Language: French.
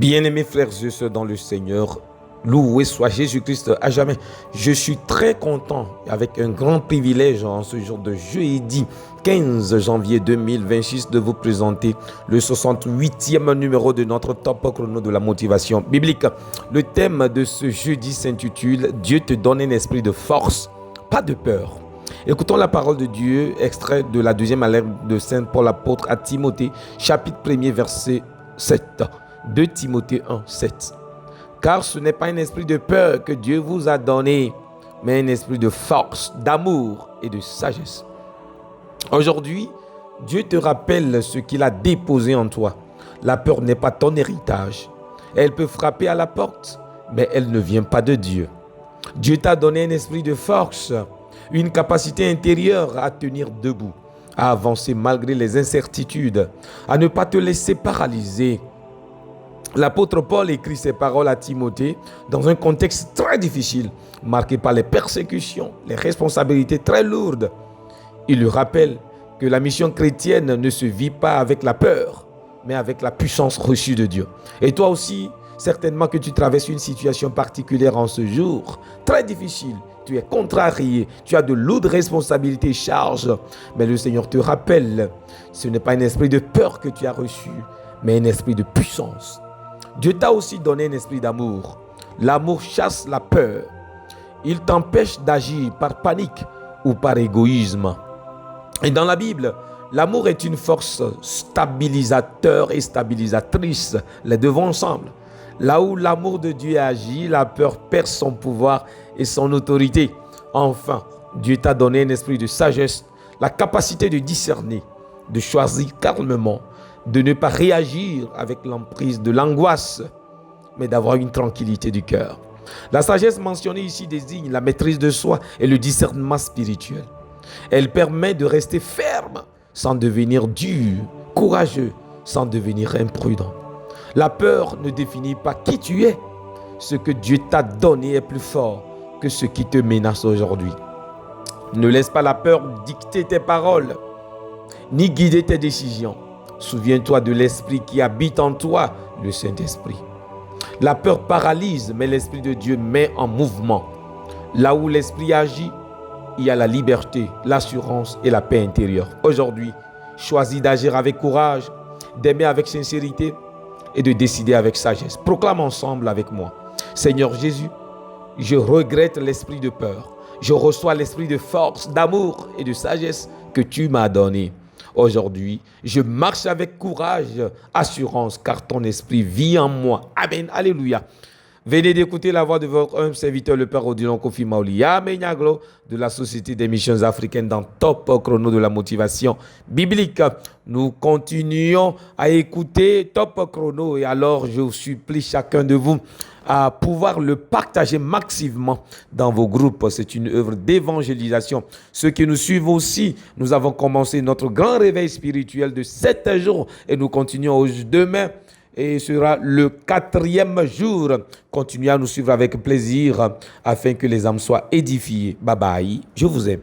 Bien-aimés frères et sœurs dans le Seigneur, loué soit Jésus-Christ à jamais. Je suis très content, avec un grand privilège en ce jour de jeudi 15 janvier 2026 de vous présenter le 68e numéro de notre top chrono de la motivation biblique. Le thème de ce jeudi s'intitule « Dieu te donne un esprit de force, pas de peur ». Écoutons la parole de Dieu, extrait de la deuxième lettre de Saint Paul apôtre à Timothée, chapitre 1er, verset 7. 2 Timothée 1, 7. Car ce n'est pas un esprit de peur que Dieu vous a donné, mais un esprit de force, d'amour et de sagesse. Aujourd'hui, Dieu te rappelle ce qu'il a déposé en toi. La peur n'est pas ton héritage. Elle peut frapper à la porte, mais elle ne vient pas de Dieu. Dieu t'a donné un esprit de force, une capacité intérieure à tenir debout, à avancer malgré les incertitudes, à ne pas te laisser paralyser. L'apôtre Paul écrit ces paroles à Timothée dans un contexte très difficile, marqué par les persécutions, les responsabilités très lourdes. Il lui rappelle que la mission chrétienne ne se vit pas avec la peur, mais avec la puissance reçue de Dieu. Et toi aussi, certainement que tu traverses une situation particulière en ce jour, très difficile. Tu es contrarié, tu as de lourdes responsabilités et charges. Mais le Seigneur te rappelle, ce n'est pas un esprit de peur que tu as reçu, mais un esprit de puissance. Dieu t'a aussi donné un esprit d'amour. L'amour chasse la peur. Il t'empêche d'agir par panique ou par égoïsme. Et dans la Bible, l'amour est une force stabilisateur et stabilisatrice. Les deux vont ensemble. Là où l'amour de Dieu agit, la peur perd son pouvoir et son autorité. Enfin, Dieu t'a donné un esprit de sagesse, la capacité de discerner, de choisir calmement, de ne pas réagir avec l'emprise de l'angoisse, mais d'avoir une tranquillité du cœur. La sagesse mentionnée ici désigne la maîtrise de soi et le discernement spirituel. Elle permet de rester ferme sans devenir dur, courageux sans devenir imprudent. La peur ne définit pas qui tu es. Ce que Dieu t'a donné est plus fort que ce qui te menace aujourd'hui. Ne laisse pas la peur dicter tes paroles, ni guider tes décisions. Souviens-toi de l'esprit qui habite en toi, le Saint-Esprit. La peur paralyse, mais l'Esprit de Dieu met en mouvement. Là où l'Esprit agit, il y a la liberté, l'assurance et la paix intérieure. Aujourd'hui, choisis d'agir avec courage, d'aimer avec sincérité et de décider avec sagesse. Proclame ensemble avec moi. Seigneur Jésus, je regrette l'esprit de peur. Je reçois l'esprit de force, d'amour et de sagesse que tu m'as donné. Aujourd'hui, je marche avec courage, assurance, car ton esprit vit en moi. Amen. Alléluia. Venez d'écouter la voix de votre humble serviteur, le Père Odilon Kofi Maoli Amenyaglo, de la Société des Missions Africaines dans Top Chrono de la motivation biblique. Nous continuons à écouter Top Chrono et alors je supplie chacun de vous à pouvoir le partager massivement dans vos groupes. C'est une œuvre d'évangélisation. Ceux qui nous suivent aussi, nous avons commencé notre grand réveil spirituel de 7 jours et nous continuons demain. Et ce sera le 4e jour. Continuez à nous suivre avec plaisir afin que les âmes soient édifiées. Bye bye. Je vous aime.